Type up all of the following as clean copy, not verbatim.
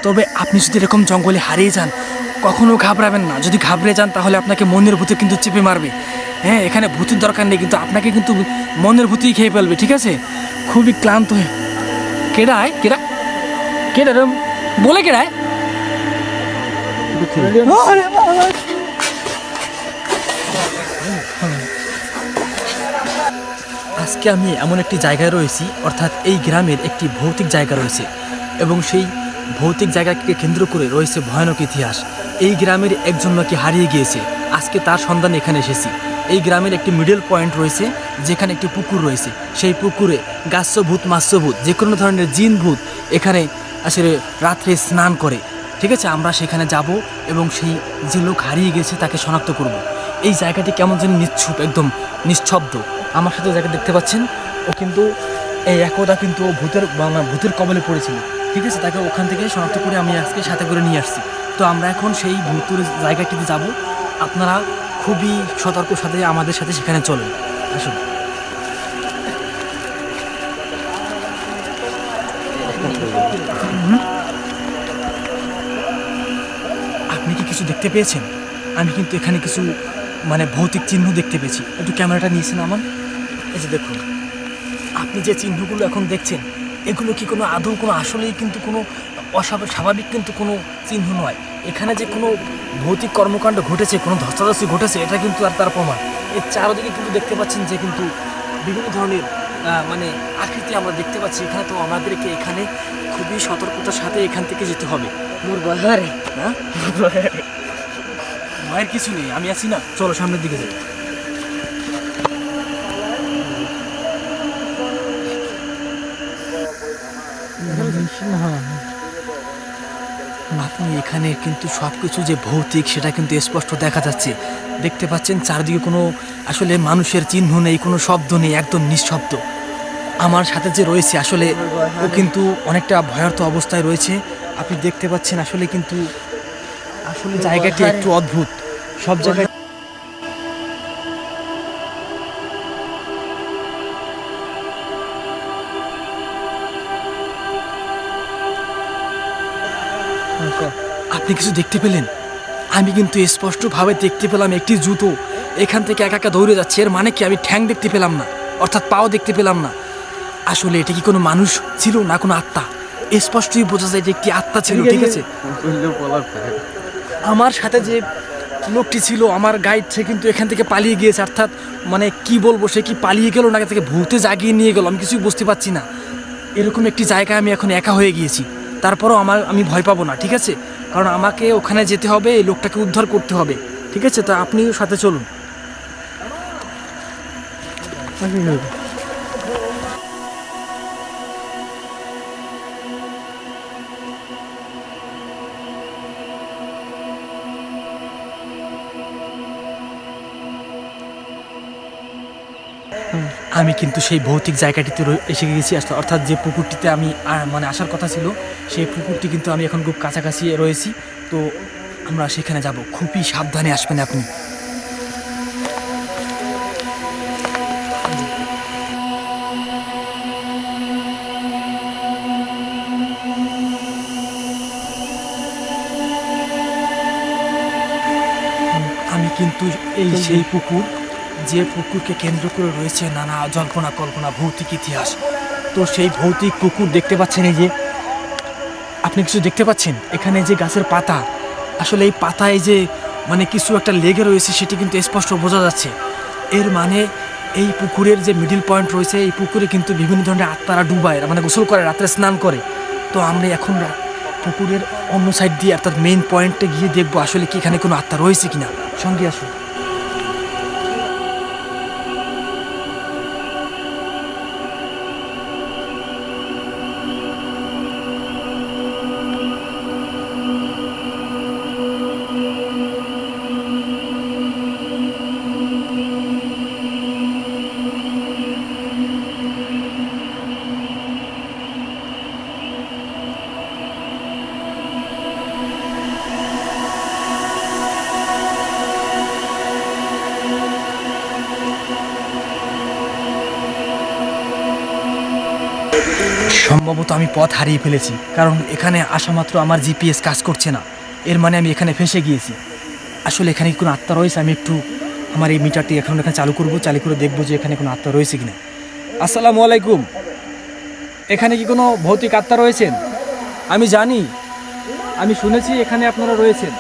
তবে আপনি যদি এরকম জঙ্গলে হারিয়ে যান কখনো ঘাবড়াবেন না। যদি ঘাবড়ে যান তাহলে আপনাকে মনের ভূতে কিন্তু চেপে মারবে। হ্যাঁ, এখানে ভূতের দরকার নেই, কিন্তু আপনাকে কিন্তু মনের ভূতেই খেয়ে ফেলবে। ঠিক আছে, খুবই ক্লান্ত হয়ে কেডায় কেডা কেডা বলে কেডায় আজকে আমি এমন একটি জায়গায় রয়েছি, অর্থাৎ এই গ্রামের একটি ভৌতিক জায়গা রয়েছে এবং সেই ভৌতিক জায়গাকে কেন্দ্র করে রয়েছে ভয়ানক ইতিহাস। এই গ্রামের একজন নাকি হারিয়ে গিয়েছে, আজকে তার সন্ধানে এখানে এসেছি। এই গ্রামের একটি মিডল পয়েন্ট রয়েছে যেখানে একটি পুকুর রয়েছে, সেই পুকুরে গাছভূত মাছভূত যে কোনো ধরনের জিন ভূত এখানে আসলে রাত্রে স্নান করে। ঠিক আছে, আমরা সেখানে যাব এবং সেই যে লোক হারিয়ে গেছে তাকে শনাক্ত করব। এই জায়গাটি কেমন যেন নিশ্চুপ, একদম নিঃশব্দ। আমার সাথে যাকে দেখতে পাচ্ছেন ও কিন্তু এই একদা কিন্তু ভূতের কবলে পড়েছিল। ঠিক আছে, তাকে ওখান থেকে শনাক্ত করে আমি আজকে সাথে করে নিয়ে আসছি। তো আমরা এখন সেই ভূতের জায়গাটিতে যাব। আপনারা খুবই সতর্ক সাথে আমাদের সাথে সেখানে চলেন, আসুন। আপনি কি কিছু দেখতে পেয়েছেন? আমি কিন্তু এখানে কিছু ভৌতিক চিহ্ন দেখতে পেয়েছি। একটু ক্যামেরাটা নিয়েছেন আমার, এই যে দেখুন। আপনি যে চিহ্নগুলো এখন দেখছেন এগুলো কি কোনো আদৌ কোনো আসলেই কিন্তু কোনো স্বাভাবিক কিন্তু কোনো চিহ্ন নয়। এখানে যে কোনো ভৌতিক কর্মকাণ্ড ঘটেছে, কোনো ধস্তাধস্তি ঘটেছে, এটা কিন্তু আর তার প্রমাণ। এর চারদিকে কিন্তু দেখতে পাচ্ছেন যে কিন্তু বিভিন্ন ধরনের আকৃতি আমরা দেখতে পাচ্ছি এখানে। তো আমাদেরকে এখানে খুবই সতর্কতার সাথে এখান থেকে যেতে হবে। মোর বহারে হ্যাঁ, মায়ের কিছু নেই, আমি আছি না। চলো সামনের দিকে যাই। আপনি এখানে কিন্তু সব কিছু যে ভৌতিক সেটা কিন্তু স্পষ্ট দেখা যাচ্ছে। দেখতে পাচ্ছেন চারদিকে কোনো আসলে মানুষের চিহ্ন নেই, কোনো শব্দ নেই, একদম নিঃশব্দ। আমার সাথে যে রয়েছে আসলে ও কিন্তু অনেকটা ভয়ার্থ অবস্থায় রয়েছে। আপনি দেখতে পাচ্ছেন আসলে কিন্তু আসলে জায়গাটি একটু অদ্ভুত। সব জায়গায় আপনি কিছু দেখতে পেলেন? আমি কিন্তু স্পষ্টভাবে দেখতে পেলাম একটি জুতো এখান থেকে একা একা দৌড়ে যাচ্ছে। এর মানে কি? আমি ঠ্যাং দেখতে পেলাম না, অর্থাৎ পাও দেখতে পেলাম না। আসলে এটা কি কোনো মানুষ ছিল না কোনো আত্মা? স্পষ্টই বোঝা যায় যে একটি আত্মা ছিল। ঠিক আছে, আমার সাথে যে লোকটি ছিল আমার গাইড, সে কিন্তু এখান থেকে পালিয়ে গিয়েছে। অর্থাৎ কি বলবো, সে কি পালিয়ে গেল না থেকে ভূতে জাগিয়ে নিয়ে গেল, আমি কিছুই বুঝতে পারছি না। এরকম একটি জায়গায় আমি এখন একা হয়ে গিয়েছি। তারপরও আমি ভয় পাবো না, ঠিক আছে? কারণ আমাকে ওখানে যেতে হবে, এই লোকটাকে উদ্ধার করতে হবে। ঠিক আছে, তো আপনিও সাথে চলুন। আমি কিন্তু সেই ভৌতিক জায়গাটিতে এসে গেছি, অর্থাৎ যে পুকুরটিতে আমি আসার কথা ছিল, সেই পুকুরটি কিন্তু আমি এখন খুব কাছাকাছি রয়েছি। তো আমরা সেখানে যাব, খুবই সাবধানে আসবেন আপনি। আমি কিন্তু এই সেই পুকুর, যে পুকুরকে কেন্দ্র করে রয়েছে নানা জল্পনা কল্পনা ভৌতিক ইতিহাস। তো সেই ভৌতিক পুকুর দেখতে পাচ্ছেন, এই যে আপনি কিছু দেখতে পাচ্ছেন এখানে যে গাছের পাতা, আসলে এই পাতায় যে কিছু একটা লেগে রয়েছে সেটি কিন্তু স্পষ্ট বোঝা যাচ্ছে। এর মানে এই পুকুরের যে মিডিল পয়েন্ট রয়েছে, এই পুকুরে কিন্তু বিভিন্ন ধরনের আত্মারা ডুবায়, গোসল করে, রাত্রে স্নান করে। তো আমরা এখন পুকুরের অন্য সাইড দিয়ে অর্থাৎ মেইন পয়েন্টে গিয়ে দেখবো আসলে কি এখানে কোনো আত্মা রয়েছে কিনা। সঙ্গে আসুন। সম্ভবত আমি পথ হারিয়ে ফেলেছি, কারণ এখানে আসা মাত্র আমার জিপিএস কাজ করছে না। এর মানে আমি এখানে ফেঁসে গিয়েছি। আসলে এখানে কি কোনো আত্মা রয়েছে? আমি একটু আমার এই মিটারটি এখন এখানে চালু করে দেখবো যে এখানে কোনো আত্মা রয়েছে কিনা। আসসালামু আলাইকুম, এখানে কি কোনো ভৌতিক আত্মা রয়েছেন? আমি জানি, আমি শুনেছি এখানে আপনারা রয়েছেন।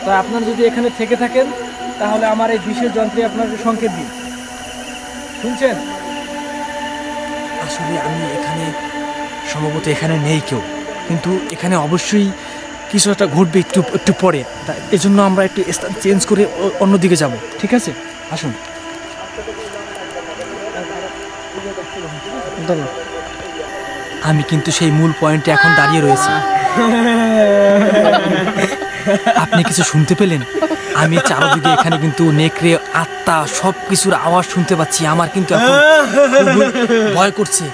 তা আপনারা যদি এখানে থেকে থাকেন তাহলে আমার এই বিশেষ যন্ত্রে আপনাকে সংকেত দিন। শুনছেন? আসলে আমি এখানে সম্ভবত এখানে নেই কেউ, কিন্তু এখানে অবশ্যই কিছু একটা ঘটবে একটু পরে। এজন্য আমরা একটু স্থান চেঞ্জ করে অন্যদিকে যাব, ঠিক আছে? আসুন। আমি কিন্তু সেই মূল পয়েন্টে এখন দাঁড়িয়ে রয়েছি। আপনি কিছু শুনতে পেলেন? আমি চারদিকে এখানে কিন্তু নেকড়ে, আত্মা, সব কিছুর আওয়াজ শুনতে পাচ্ছি। আমার কিন্তু এখন খুবই ভয় করছে।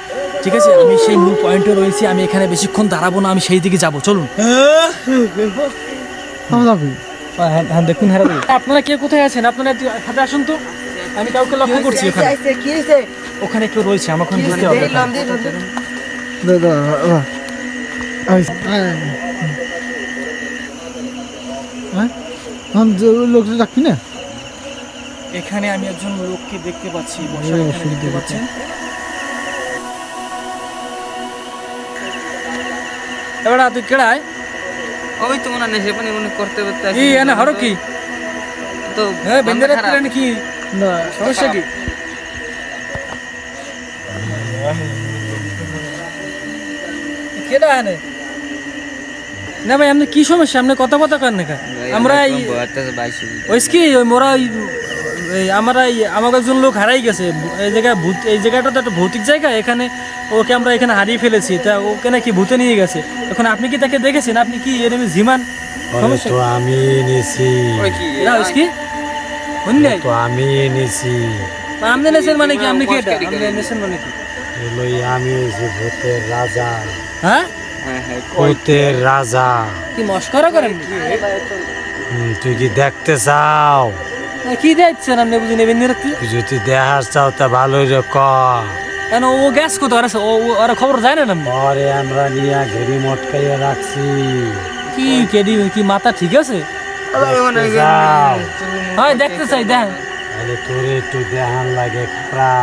ঠিক আছে, আমি সেই মূল পয়েন্টে রয়েছি। আমি এখানে বেশিক্ষণ দাঁড়াবো না, আমি সেই দিকে যাব। চলুন। হ্যাঁ দেখুন, হ্যাঁ আপনারা কে কোথায় আছেন? আপনারা হাতে আসুন তো, আমি কাউকে লক্ষ্য করছি। ওখানে কেউ রয়েছে, আমার ওখানে বুঝতে হবে। লোকজন ডাকি না। এখানে আমি একজন লোককে দেখতে পাচ্ছি, দেখতে পাচ্ছেন? এবার তুই কেড়ায় ওই তো মনে নেশে পানি মনে করতে করতে এই এনে হরো কি তো হ্যাঁ বেন্দে রাখতে নাকি না সমস্যা কি? কেডা এনে না ভাই, আপনি কি সমস্যা? আপনি কথা করেন না? আমরা ওইসকি ওই মোরা আমরা আমার একজন লোক হারাই গেছে এই জায়গায়। এই জায়গাটা তো একটা ভৌতিক জায়গা, এখানে ওকে আমরা এখানে হারিয়ে ফেলেছি। তা ওকে নাকি ভূতে নিয়ে গেছে। এখন আপনি কি তাকে দেখেছেন? আপনি কি এর ঝিমান? তো আমি এনেছি। তো আমি এনেছি। আপনি নেছেন মানে কি? আপনি কি এটা আপনি নেছেন মানে কি? আমি হয়েছি ভূতের রাজা। হ্যাঁ, ভূতের রাজা। কি মস্করা করেন? তুই কি দেখতে চাও? কি দেখছেন আপনি? বুঝে নেবেন রাখতে যদি দেখার চাও তা ভালোই ক। কেন ও গ্যাস কোথাও আছে? ওরা খবর যায় না? পরে আমরা নিয়ে ঘেরি মটকাইয়া রাখছি। কি কেডি কি মাথা ঠিক আছে? হয় দেখতে চাই, দেখ তোর একটু দেখান লাগে খাপড়া।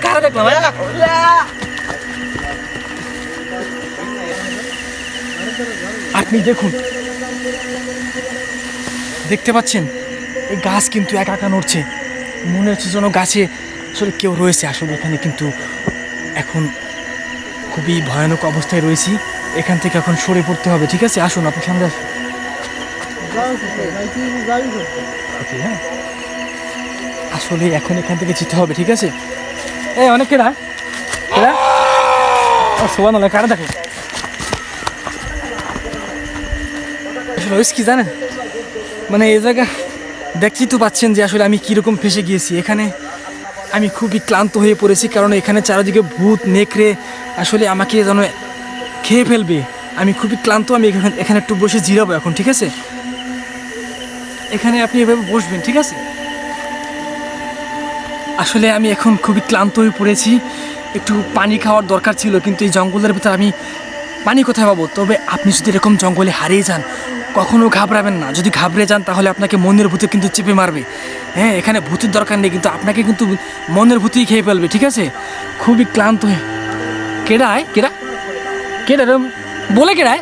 কারা দেখলাম? আপনি দেখুন, দেখতে পাচ্ছেন এই গাছ কিন্তু একা একা নড়ছে। মনে হচ্ছে যেন গাছে আসলে কেউ রয়েছে। আসলে এখানে কিন্তু এখন খুবই ভয়ানক অবস্থায় রয়েছি। এখান থেকে এখন সরে পড়তে হবে, ঠিক আছে? আসুন, আপনি সামনে আসুন। হ্যাঁ, আসলে এখন এখান থেকে যেতে হবে, ঠিক আছে? এই অনেক কেডা সোয়ান কারা দেখো। আসলে ওই কি জানেন, মানে এই জায়গা দেখতেই তো পাচ্ছেন যে আসলে আমি কীরকম ফেসে গিয়েছি। এখানে আমি খুবই ক্লান্ত হয়ে পড়েছি, কারণ এখানে চারিদিকে ভূত, নেকড়ে আসলে আমাকে যেন খেয়ে ফেলবে। আমি খুবই ক্লান্ত। আমি এখানে একটু বসে জিরাবো এখন, ঠিক আছে? এখানে আপনি এভাবে বসবেন, ঠিক আছে? আসলে আমি এখন খুবই ক্লান্ত হয়ে পড়েছি। একটু পানি খাওয়ার দরকার ছিল, কিন্তু এই জঙ্গলের ভিতরে আমি পানি কোথায় পাবো? তবে আপনি যদি এরকম জঙ্গলে হারিয়ে যান, কখনো ঘাবড়াবেন না। যদি ঘাবড়ে যান তাহলে আপনাকে মনের ভূতে কিন্তু চেপে মারবে। হ্যাঁ, এখানে ভূতের দরকার নেই, কিন্তু আপনাকে কিন্তু মনের ভূতেই খেয়ে ফেলবে, ঠিক আছে? খুবই ক্লান্ত হয়ে কেডায় বলে কেডায়